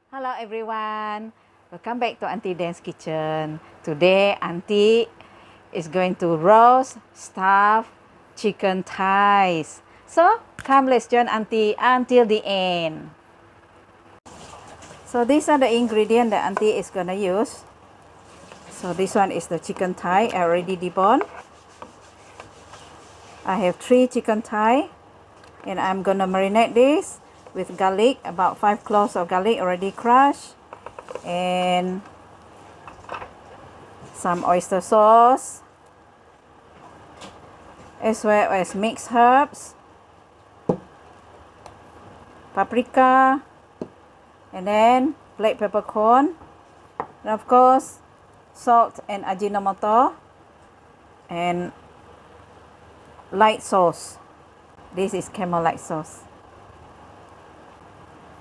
Hello everyone, welcome back to Aunty Dann's kitchen. Today Aunty is going to roast stuffed chicken thighs. So come, let's join Aunty until the end. So these are the ingredients that Aunty is gonna use. So this one is the chicken thigh, I already deboned. I have 3 chicken thigh and I'm gonna marinate this with garlic, about 5 cloves of garlic already crushed, and some oyster sauce, as well as mixed herbs, paprika, and then black peppercorn, and of course salt and ajinomoto, and light sauce. This is Carmelite sauce.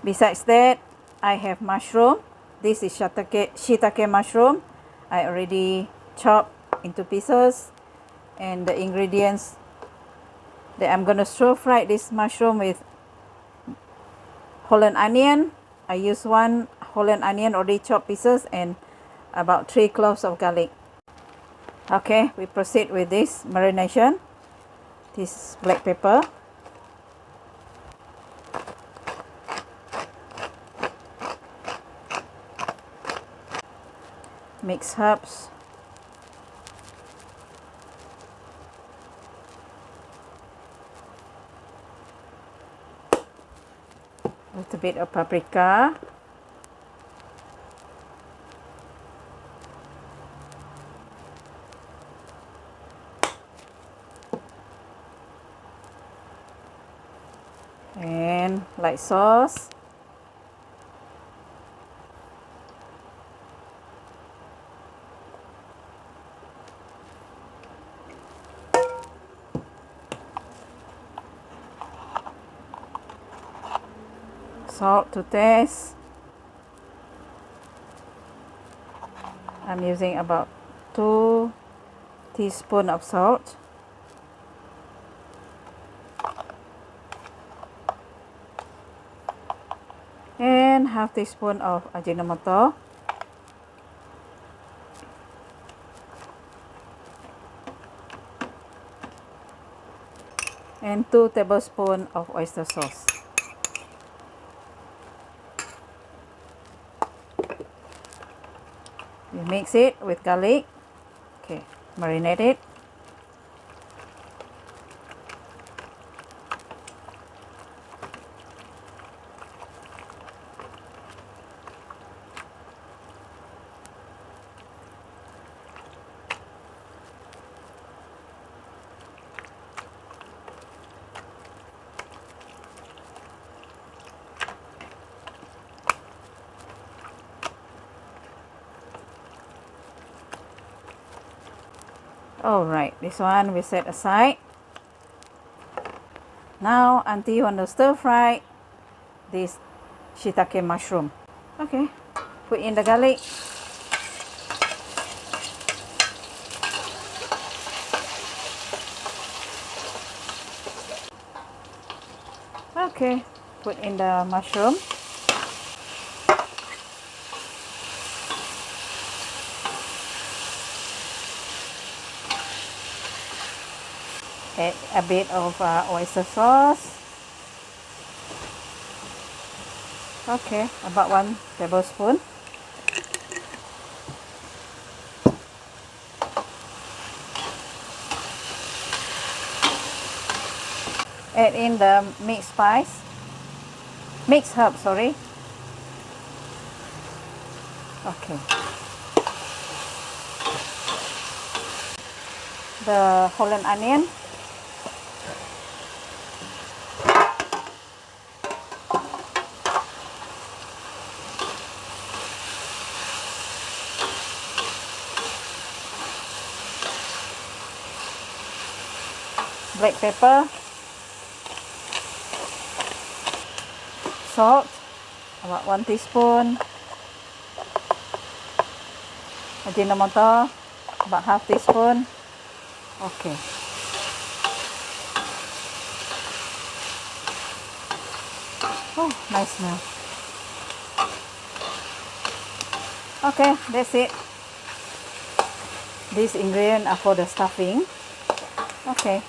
Besides that, I have mushroom. This is shiitake mushroom. I already chopped into pieces. And the ingredients that I'm gonna stir fry this mushroom with: Holland onion. I use 1 Holland onion already chopped pieces, and about 3 cloves of garlic. Okay, we proceed with this marination. This is black pepper, mixed herbs, a little bit of paprika, and light sauce, salt to taste. I'm using about 2 teaspoons of salt, and half teaspoon of ajinomoto, and 2 tablespoons of oyster sauce. You mix it with garlic. Okay, marinate it. Alright, this one we set aside. Now Aunty want to stir fry this shiitake mushroom. Okay, put in the garlic. Okay, put in the mushroom. Add a bit of oyster sauce. Okay, about 1 tablespoon. Add in the mixed herb, sorry. Okay. The Holland onion. Black pepper, salt, about 1 teaspoon, ajinomoto, about half teaspoon. Okay. Oh, nice smell. Okay, that's it. These ingredients are for the stuffing. Okay.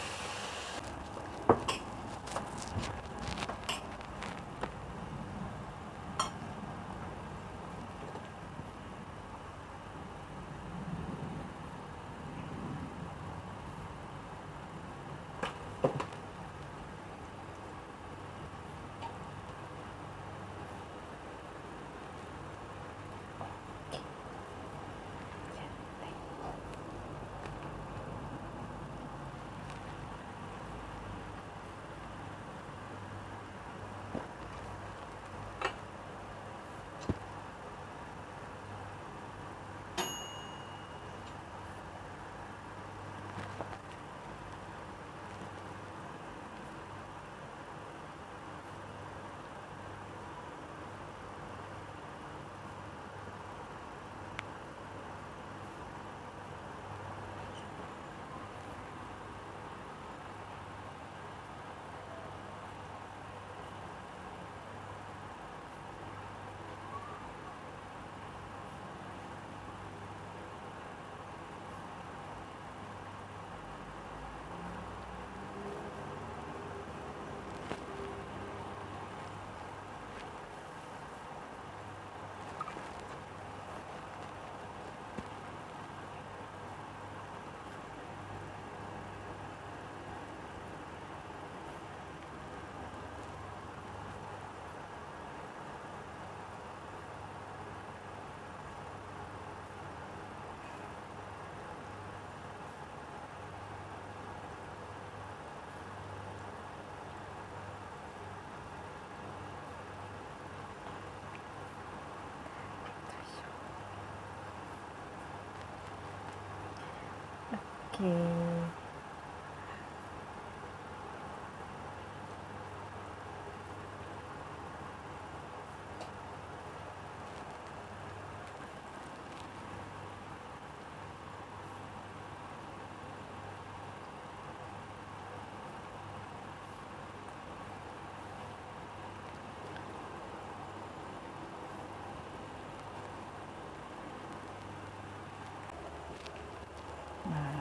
Okay.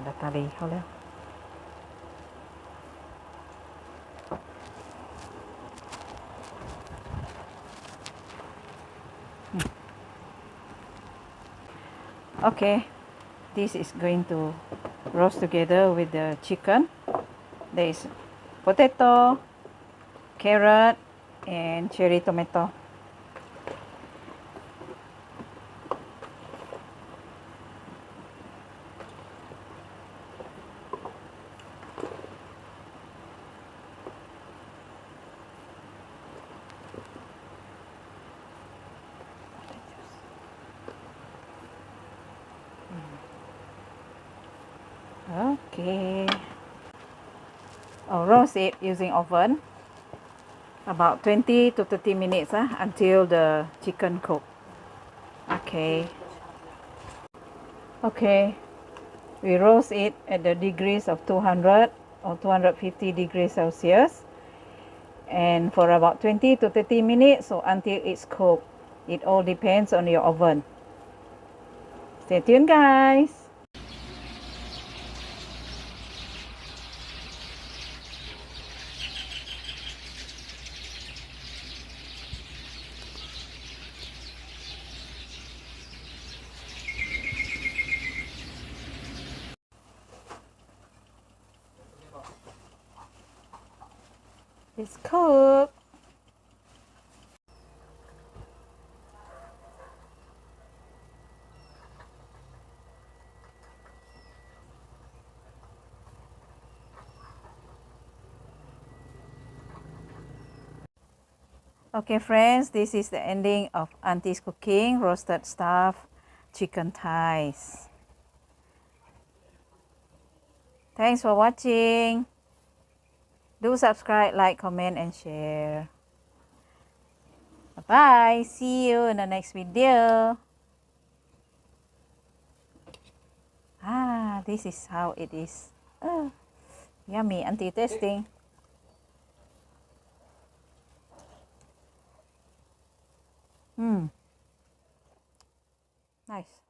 Đã tà điเขาแล้ว Okay, this is going to roast together with the chicken. There is potato, carrot, and cherry tomato. Okay. Roast it using oven about 20 to 30 minutes until the chicken cook. Okay. Okay. We roast it at the degrees of 200 or 250 degrees Celsius and for about 20 to 30 minutes or until it's cooked. It all depends on your oven. Stay tuned, guys. It's cooked. Okay, friends, this is the ending of Auntie's cooking roasted stuffed chicken thighs. Thanks for watching. Do subscribe, like, comment, and share. Bye-bye. See you in the next video. This is how it is. Yummy. Auntie testing. Nice.